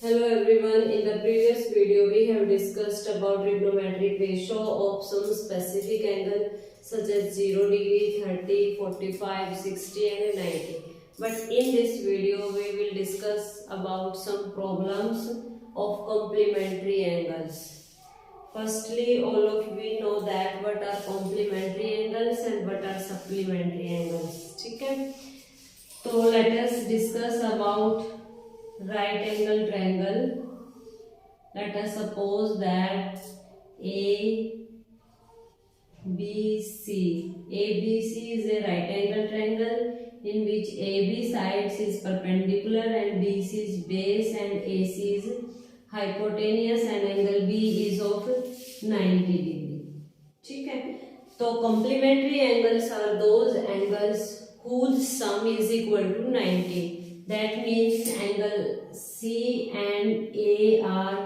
Hello everyone, in the previous video we have discussed about trigonometric ratio of some specific angle such as 0 degree, 30, 45, 60 and 90. But in this video we will discuss about some problems of complementary angles. Firstly, all of you know that what are complementary angles and what are supplementary angles. ठीक है, तो let us discuss about right angle triangle. Let us suppose that ABC is a right angle triangle in which AB sides is perpendicular and BC is base and AC is hypotenuse and angle B is of 90 degree. ठीक है, तो complementary angles are those angles whose sum is equal to 90. That means angle C and A are,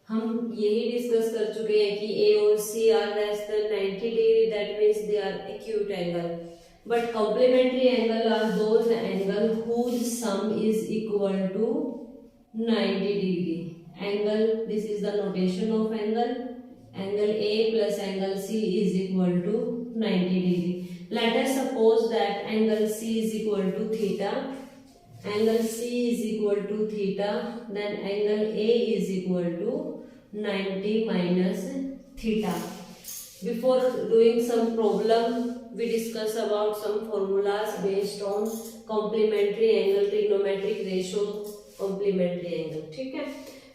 हम यही discuss कर चुके हैं कि A और C are less than 90 degree. That means they are acute angle. But complementary angle are those angle whose sum is equal to 90 degree. Angle, this is the notation of angle. Angle A plus angle C is equal to 90 degree. Let us suppose that angle C is equal to theta. Angle C is equal to theta, then angle A is equal to 90 minus theta. Before doing some problem, we discuss about some formulas based on complementary angle, trigonometric ratio, complementary angle. ठीक है,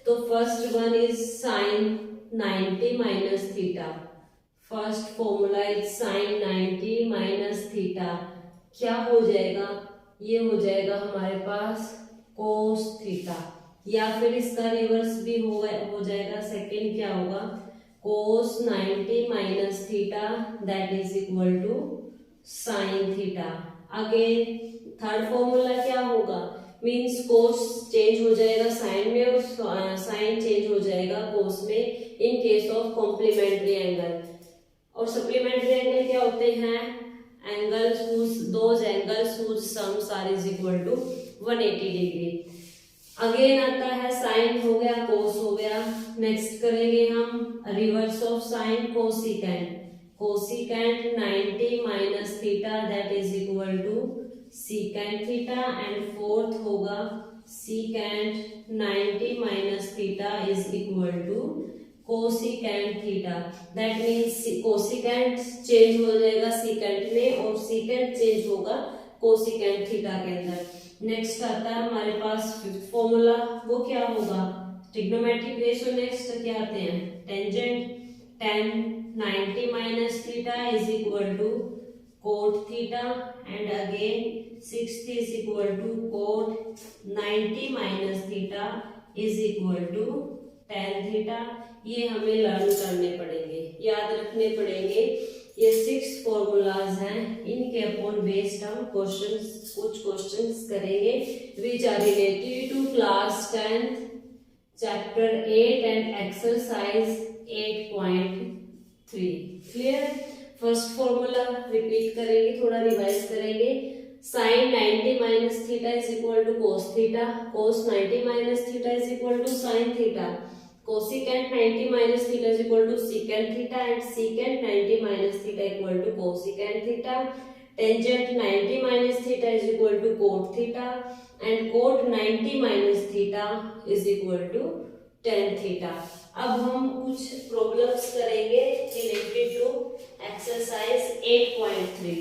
तो first one is sin 90 minus theta. First formula is sin 90 minus theta. क्या हो जाएगा? ये हो जाएगा हमारे पास cos थीटा, या फिर इसका रिवर्स भी हो जाएगा. सेकेंड क्या होगा? cos 90 minus theta that is equal to sin theta. Again third formula क्या होगा? मींस cos चेंज हो जाएगा sin में और sin चेंज हो जाएगा cos में in case of complementary angle. और सप्लीमेंट्री एंगल क्या होते हैं? angles those angles whose sums are is equal to 180 degree. Again आता है साइन हो गया, कोस हो गया. नेक्स्ट करेंगे हम reverse of sine, cosecant. Cosecant 90 minus theta that is equal to secant theta. And fourth होगा secant 90 minus theta is equal to cosecant theta. That means cosecant change हो जाएगा सीकेंट में और सीकेंट चेंज होगा cosecant theta के अंदर. Next आता है हमारे पास फिफ्थ फॉर्मूला, वो क्या होगा? Trigonometric ratio. नेक्स्ट क्या आते हैं? Tangent. tan 90 minus theta is equal to cot theta. And again sixth is equal to cot 90 minus theta is equal to tan theta. ये हमें लर्न करने पड़ेंगे, याद रखने पड़ेंगे. ये 6 फॉर्मूलाज हैं, इनके अपॉन बेस्ड हम कुछ क्वेश्चंस करेंगे which are related to class 10th chapter 8 and exercise 8.3. Clear? First formula repeat करेंगे, थोड़ा रिवाइज करेंगे. sin 90 minus theta is equal to cos theta. cos 90 minus theta is equal to sin theta. cosecant 90 minus theta is equal to secant theta and secant 90 minus theta equal to cosecant theta. Tangent 90 minus theta is equal to cot theta and cot 90 minus theta is equal to tan theta. अब हम कुछ problems करेंगे related to exercise 8.3.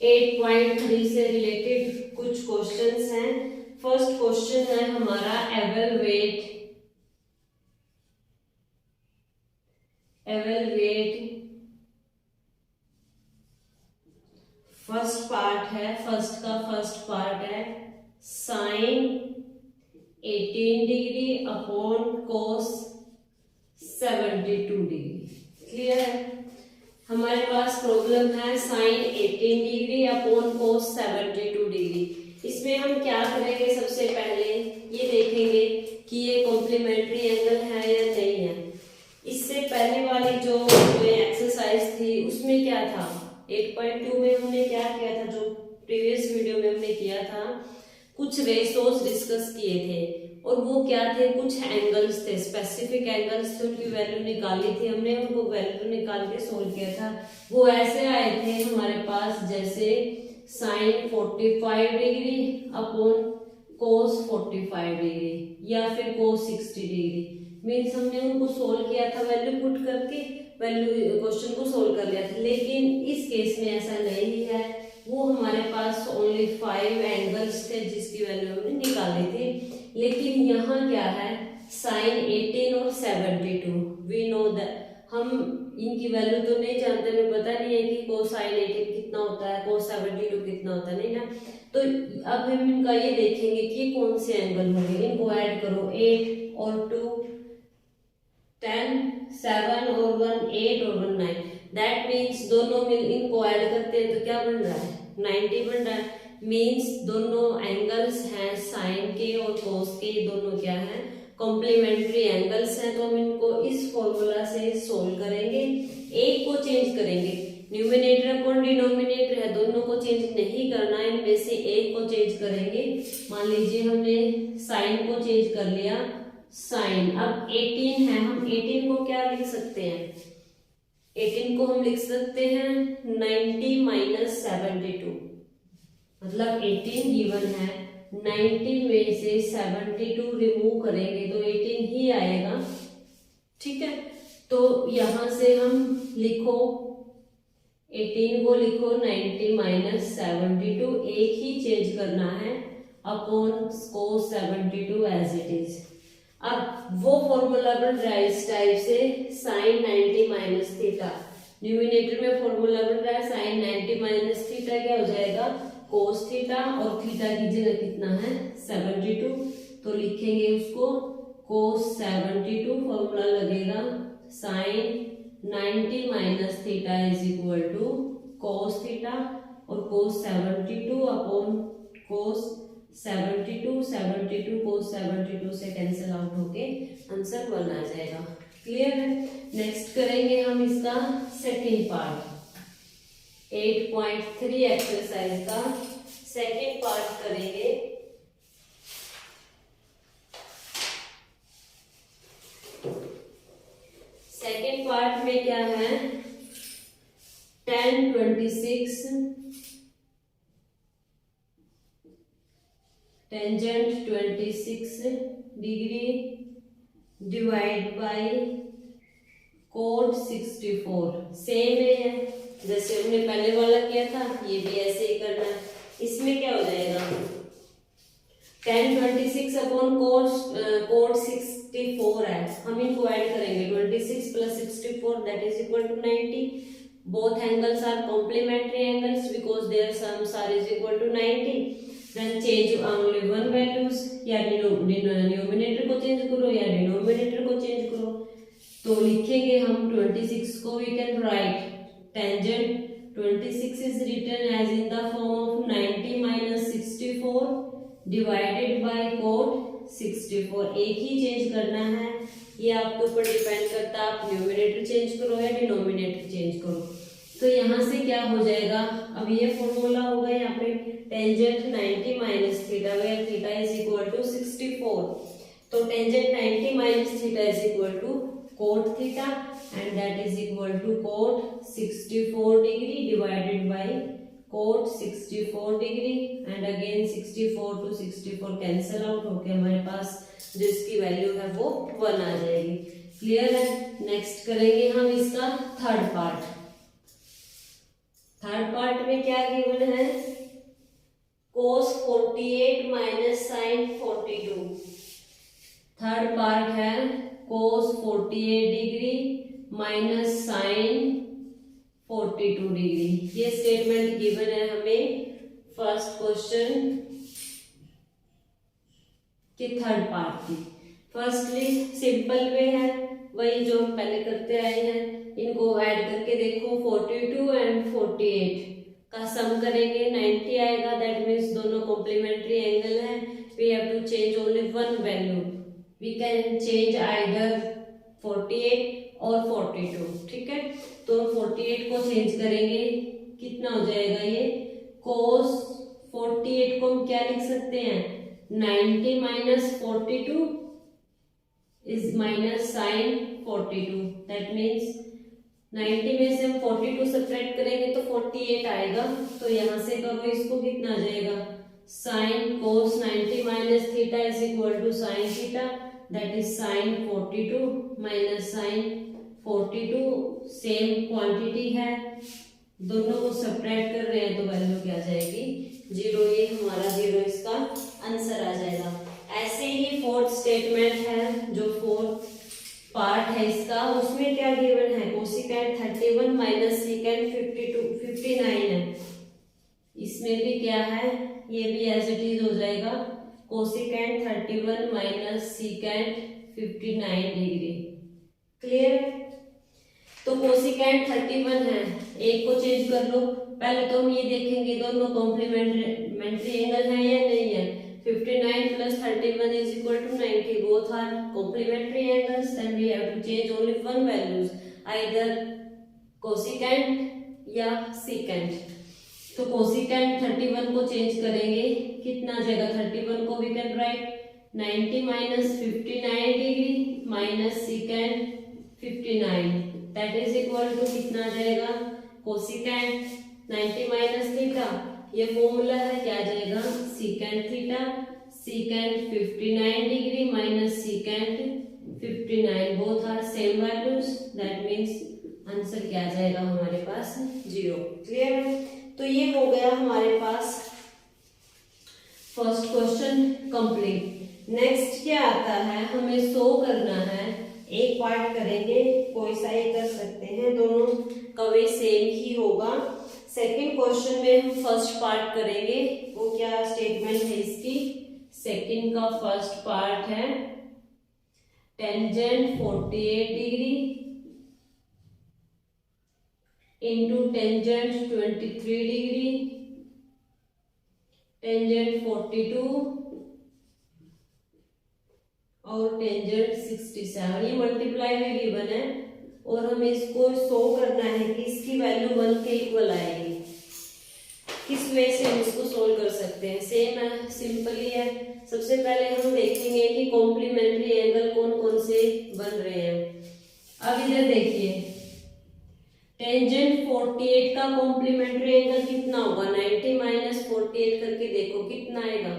8.3 से related कुछ questions हैं. First question है हमारा evaluate first part है sine 18 degree upon cos 72 degree. Clear है? हमारे पास प्रॉब्लम है sine 18 degree upon cos 72 degree. इसमें हम क्या करेंगे? सबसे पहले ये देखेंगे कि ये कॉम्प्लीमेंट्री एंगल है या नहीं है. इससे पहले वाली जो एक्सरसाइज थी उसमें क्या था? 8.2 में हमने क्या किया था, जो प्रीवियस वीडियो में हमने किया था, कुछ रेशोस डिस्कस किए थे और वो क्या थे, कुछ एंगल्स थे, स्पेसिफिक एंगल्स थे, उनकी वैल्यू निकाली थी हमने, उनको वैल्यू निकाल के सोल्व किया था। वो ऐसे आए थे हमारे पास जैसे sine 45 degree upon cos 45 degree या फिर कोस 60 डिग्री। मीन्स हमने उनको सोल्व किया था, वैल्यू पुट करके वैल्यू क्वेश्चन को सोल्व कर लिया था। लेकिन इस केस में ऐसा नहीं है, वो हमारे पास ओनली 5 एंगल्स थे जिसकी वैल्यू हमने निकाली थी। लेकिन यहाँ क्या है, साइन 18 और 72 वी नो दैट, हम इनकी वैल्यू तो नहीं जानते, हमें पता नहीं है कि कोसाइन 18 कितना होता है, कोस 72 कितना होता है, नहीं ना। तो अब हम इनका ये देखेंगे कि ये कौन से एंगल होंगे। इनको ऐड करो, 8 और 2 10, 7 और 1 8 और 1 9। दैट मीन्स दोनों मिल इनको ऐड करते हैं तो क्या बन रहा है, 90 बन रहा है। मीन्स दोनों एंगल्स हैं साइन के और कोस के, ये दोनों क्या हैं, कॉम्प्लीमेंट्री एंगल्स हैं। तो हम इनको इस फॉर्मूला से सोल्व करेंगे। एक को चेंज करेंगे, न्यूमिनेटर और डिनोमिनेटर है, दोनों को चेंज नहीं करना, इनमें से एक को चेंज करेंगे। मान लीजिए हमने साइन को चेंज कर लिया, साइन अब 18 है, हम 18 को क्या लिख सकते हैं, 18 को हम लिख सकते हैं 90 माइनस 72, मतलब 18 गिवन है, 90 में से 72 रिमूव करेंगे तो 18 ही आएगा। ठीक है, तो यहां से हम लिखो 18 को लिखो 90 माइनस 72, एक ही चेंज करना है upon cos 72 as it is. अब वो फॉर्मूला बन रहा है इस टाइप से, साइन 90 माइनस थीटा, न्यूमिनेटर में फॉर्मूला बन रहा है साइन 90 माइनस थीटा क्या हो जाएगा, कोस थीटा, और थीटा की जगह कितना है 72, तो लिखेंगे उसको कोस 72, फॉर्मूला लगेगा sine 90 minus theta is equal to cos theta, और कोस 72 अपॉन कोस 72, 72 कोस 72 से कैंसिल आउट होके आंसर 1 आ जाएगा। क्लियर है। नेक्स्ट करेंगे हम इसका सेकेंड पार्ट, 8.3 एक्सरसाइज का सेकेंड पार्ट करेंगे। सेकेंड पार्ट में क्या है, tan 26 tangent 26 degree divide by cot 64, same है जैसे हमने पहले वाला किया था, ये भी ऐसे ही करना है। इसमें क्या हो जाएगा, tan 26 अपॉन कोट 64 है, हम इनको ऐड करेंगे 26 plus 64 that is equal to 90। Both angles are complementary angles because their sums are is equal to 90। Then change only one values, या न्यूमिनेटर को चेंज करो या डिनोमिनेटर को चेंज करो। तो लिखेंगे हम 26 को, we can write tangent 26 is written as in the form of 90 minus 64 divided by cot 64। एक ही चेंज करना है, ये आपके ऊपर डिपेंड करता है, आप न्यूमिनेटर चेंज करो या डिनोमिनेटर चेंज करो। तो यहाँ से क्या हो जाएगा, अब ये फॉर्मूला होगा यहाँ पे tangent 90 minus theta where theta is equal to 64, तो tangent 90 minus theta is equal to cot theta and that is equal to cot 64 degree divided by cot 64 degree and again 64 to 64 cancel out होके हमारे पास जो इसकी value है वो 1 आ जाएगी। Clear है। Next करेंगे हम इसका थर्ड पार्ट। थर्ड पार्ट में क्या गिवन है, cos 48 माइनस साइन 42। थर्ड पार्ट है cos 48 degree minus sine 42 degree. ये स्टेटमेंट गिवन है हमें फर्स्ट क्वेश्चन के थर्ड पार्ट की। फर्स्टली सिंपल वे है, वही जो हम पहले करते आए हैं, इनको ऐड करके देखो 42 एंड 48 का सम करेंगे 90 आएगा। दैट मीन्स दोनों कॉम्प्लीमेंट्री एंगल है, we have to change only one value, we can change either 48 और 42। ठीक है, तो 48 को चेंज करेंगे, कितना हो जाएगा ये cos 48 को हम क्या लिख सकते हैं 90 minus 42 is minus sin 42. That means 90 में से हम 42 सब्ट्रैक्ट करेंगे तो 48 आएगा। तो यहाँ से करो इसको, कितना आ जाएगा, sine cos 90 minus theta is equal to sine theta, that is sine 42 minus sine 42। Same quantity है, दोनों को सब्ट्रैक्ट कर रहे हैं तो वैल्यू क्या आ जाएगी, 0। ये हमारा 0 इसका आंसर आ जाएगा। ऐसे ही फोर्थ स्टेटमेंट है, जो फोर्थ पार्ट है इसका, उसमें क्या गिवन है, कोसिकेंट 31 माइनस सीकेंट 59 है। इसमें भी क्या है, ये भी एज इट इज हो जाएगा, cosecant 31 minus secant 59 degree. Clear है? तो कोसिकेंट 31 है, एक को चेंज कर लो। पहले तो हम ये देखेंगे दोनों कॉम्प्लीमेंट्री एंगल है या नहीं है। 59 plus 31 is equal to 90. Both are complementary angles. Then we have to change only one values, either cosecant या secant. तो cosecant 31 को चेंज करेंगे, कितना आ जाएगा, 31 को we can write 90 minus 59 degree minus secant 59. That is equal to कितना आ जाएगा, cosecant 90 minus theta, ये फॉर्मूला है, क्या आ जाएगा, secant theta, secant 59 degree minus secant 59, both are same values, that means answer क्या आ जाएगा हमारे पास, 0। क्लियर है? तो ये हो गया हमारे पास फर्स्ट क्वेश्चन कंप्लीट। नेक्स्ट क्या आता है, हमें शो करना है, एक पार्ट करेंगे, कोई सा ही कर सकते हैं, दोनों का वे सेम ही होगा। सेकेंड क्वेश्चन में हम फर्स्ट पार्ट करेंगे, वो क्या स्टेटमेंट है इसकी, सेकेंड का फर्स्ट पार्ट है tangent 48 degree into tangent 23 degree, tangent 42 और टेंजेंट 67, ये मल्टीप्लाई में गिवन है और हमें इसको शो करना है कि इसकी वैल्यू 1 के इक्वल आएगी। किस वे से हम इसको सोल्व कर सकते हैं, सेम है, सिंपल ही है। सबसे पहले हम देखेंगे कि कॉम्प्लीमेंट्री एंगल कौन कौन से बन रहे हैं। अब इधर देखिए, टेंजेंट 48 का कॉम्प्लीमेंट्री एंगल कितना होगा, 90 माइनस 48 करके देखो कितना आएगा,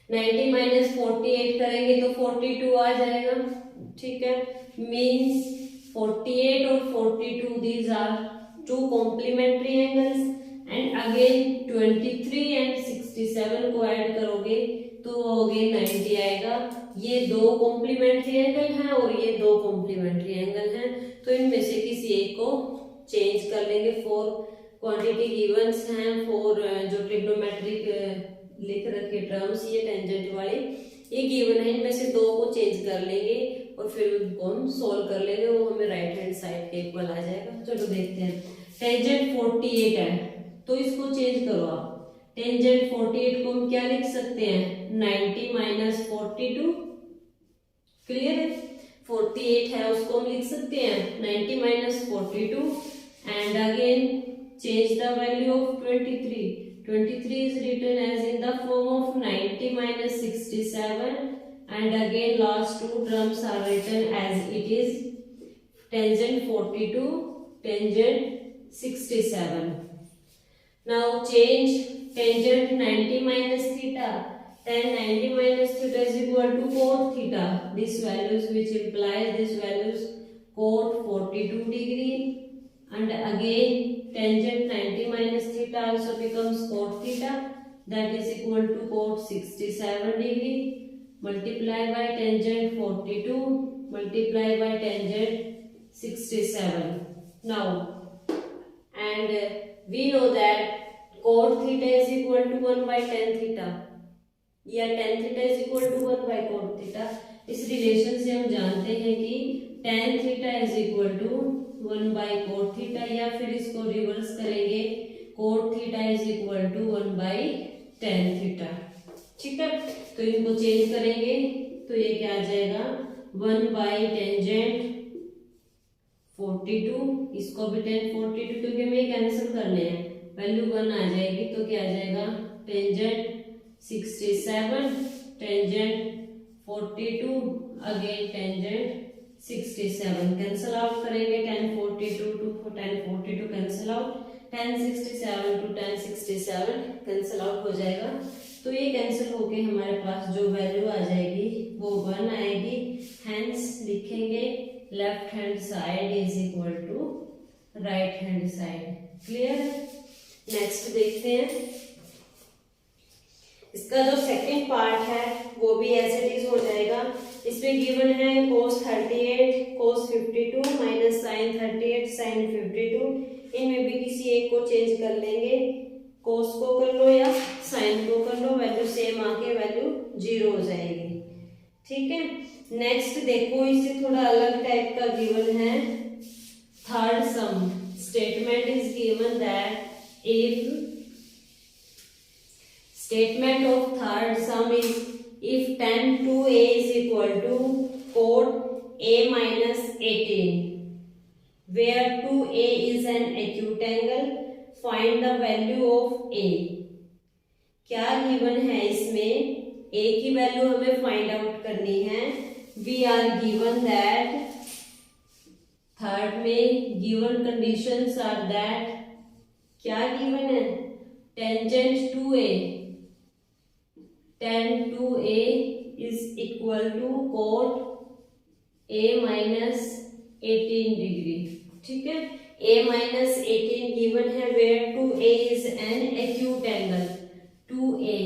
90 माइनस 48 करेंगे तो 42 आ जाएगा। ठीक है, मीन्स 48 और 42 these are two complementary angles, and again 23 and 67 को ऐड करोगे तो हो गए 90 आएगा। ये दो कॉम्प्लीमेंट्री एंगल हैं और ये दो कॉम्प्लीमेंट्री एंगल हैं, तो इनमें से किसी एक को चेंज कर लेंगे। 4 क्वांटिटी गिवंस हैं, 4 जो ट्रिग्नोमेट्रिक लिख रखे टर्म्स, ये टेंजेंट वाली ये गिवन है, इनमें से 2 को चेंज कर लेंगे और फिर उनको हम सोल्व कर लेंगे, वो हमें राइट हैंड साइड के इक्वल आ जाएगा। चलो देखते हैं, टेंजेंट 48 है तो इसको चेंज करो आप, टेंजेंट 48 को हम क्या लिख सकते हैं, 90 माइनस 42। क्लियर है, 48 है उसको हम लिख सकते हैं 90 minus 42 and again change the value of 23 is written as in the form of 90 minus 67 and again last two terms are written as it is tangent 42 tangent 67. Now change tangent 90 minus theta, then 90 minus theta is equal to cot theta, this values which implies this values cot 42 degree and again tangent 90 minus theta also becomes cot theta, that is equal to cot 67 degree multiply by tangent 42 multiply by tangent 67. Now and we know that cot theta is equal to 1 by tan theta या tan theta is equal to 1 by cot theta। इस relation से हम जानते हैं कि tan theta is equal to 1 by cot theta, या फिर इसको रिवर्स करेंगे cot theta is equal to 1 by tan theta। ठीक है, तो इनको चेंज करेंगे तो ये क्या आ जाएगा 1 by tangent 42, इसको भी tan 42 क्योंकि हमें कैंसिल करने हैं, वैल्यू 1 आ जाएगी तो क्या आ जाएगा tangent 67, tangent 42, again tangent 67. Cancel out करेंगे 1042 to 1042 cancel out, 1067 to 1067 cancel out हो जाएगा। तो ये कैंसिल होके हमारे पास जो वैल्यू आ जाएगी वो 1 आएगी। हेंस लिखेंगे left hand side is equal to right hand side. Clear? Next देखते हैं। इसका जो सेकंड पार्ट है वो भी एज इट इज हो जाएगा। इसमें गिवन है cos 38, cos 52 minus sin 38, sin 52। इनमें भी किसी एक को चेंज कर लेंगे, cos को कर लो या sin को कर लो, वैल्यू सेम आके वैल्यू 0 हो जाएगी। ठीक है। नेक्स्ट देखो, इससे थोड़ा अलग टाइप का गिवन है third some. Statement is given that if statement of third sum is if tan 2a is equal to cot a minus 18 where 2a is an acute angle, find the value of a। क्या given है इसमें? a की value हमें find out करनी है। We are given that third में given conditions are that, क्या given है? Tangent 2a, tan 2a is equal to cot a minus 18 degree. ठीक है। a minus 18 गिवन है where 2a is an acute angle। 2a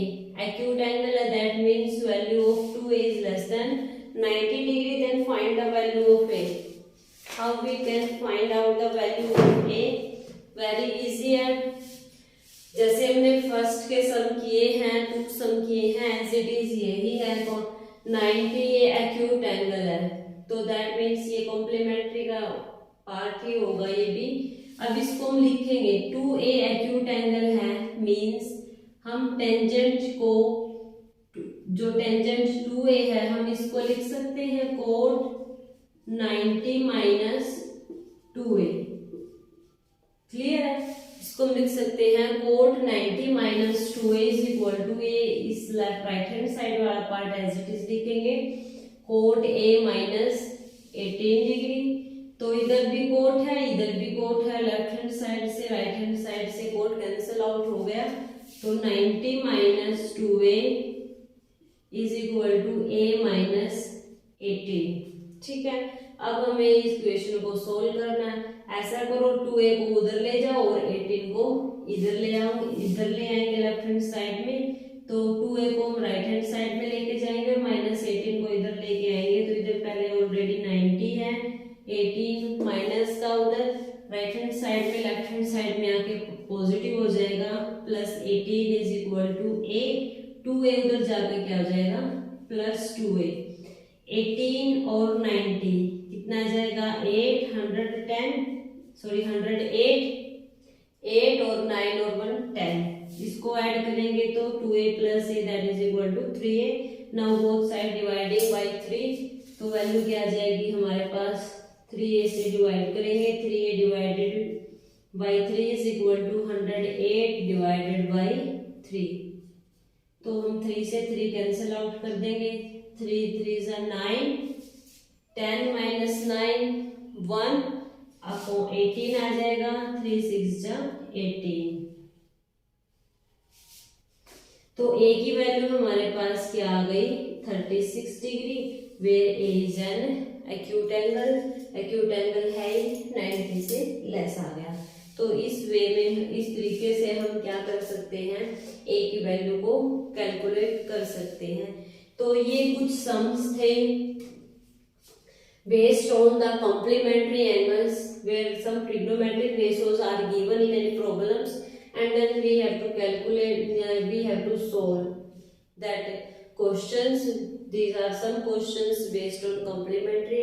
acute angle है, that means value of 2a is less than 90 degree। Then find the value of a। How we can find out the value of a? Very easy है। जैसे हमने first के सम किए हैं, to some किए हैं, as it is यही है। 90 ये एक्यूट एंगल है, तो दैट मीन्स ये कॉम्प्लीमेंट्री का पार्ट ही होगा ये भी। अब इसको हम लिखेंगे 2a एक्यूट एंगल है, मीन्स हम टेंजेंट को, जो टेंजेंट 2a है, हम इसको लिख सकते हैं cot 90 माइनस 2a। क्लियर है? इसको हम लिख सकते हैं cot 90 minus 2a is equal to a, इस राइट हैंड साइड वाला पार्ट एज इट इज लिखेंगे cot a माइनस 18 डिग्री। तो इधर भी cot है, इधर भी cot है, लेफ्ट हैंड साइड से राइट हैंड साइड से cot कैंसिल आउट हो गया। तो 90 minus 2a is equal to a minus 18। ठीक है। अब हमें इस इक्वेशन को सोल्व करना है। ऐसा करो, 2a को उधर ले जाओ और 18 को इधर ले आओ, इधर ले आएंगे लेफ्ट हैंड साइड में। तो 2a को हम राइट हैंड साइड में लेके जाएंगे, माइनस 18 को इधर लेके आएंगे। तो इधर पहले ऑलरेडी 90 है, 18 माइनस का उधर राइट हैंड साइड में, लेफ्ट हैंड साइड में आके पॉजिटिव हो जाएगा, plus 18 is equal to a। 2a उधर जाके क्या हो जाएगा? Plus 2a। 18 और 90 कितना आ जाएगा? 108 8 और 9 और 1 10। इसको ऐड करेंगे तो 2a plus a that is equal to 3a। Now both side dividing by 3, तो वैल्यू क्या आ जाएगी हमारे पास? 3a से डिवाइड करेंगे, 3a divided by 3 is equal to 108 divided by 3। तो हम 3 से 3 कैंसिल आउट कर देंगे, 3 3 are 9, 10 माइनस 9 1 आपको 18 आ जाएगा, 3 6 जा 18। तो a की वैल्यू हमारे पास क्या आ गई? 36 degree, where a is an acute angle. Acute angle है 90 से लेस आ गया। तो इस वे में, इस तरीके से हम क्या कर सकते हैं? a की वैल्यू को कैलकुलेट कर सकते हैं। तो ये कुछ सम्स थे based on the complementary angles where some trigonometric ratios are given in any problems, and then we have to calculate, we have to solve that questions. These are some questions based on complementary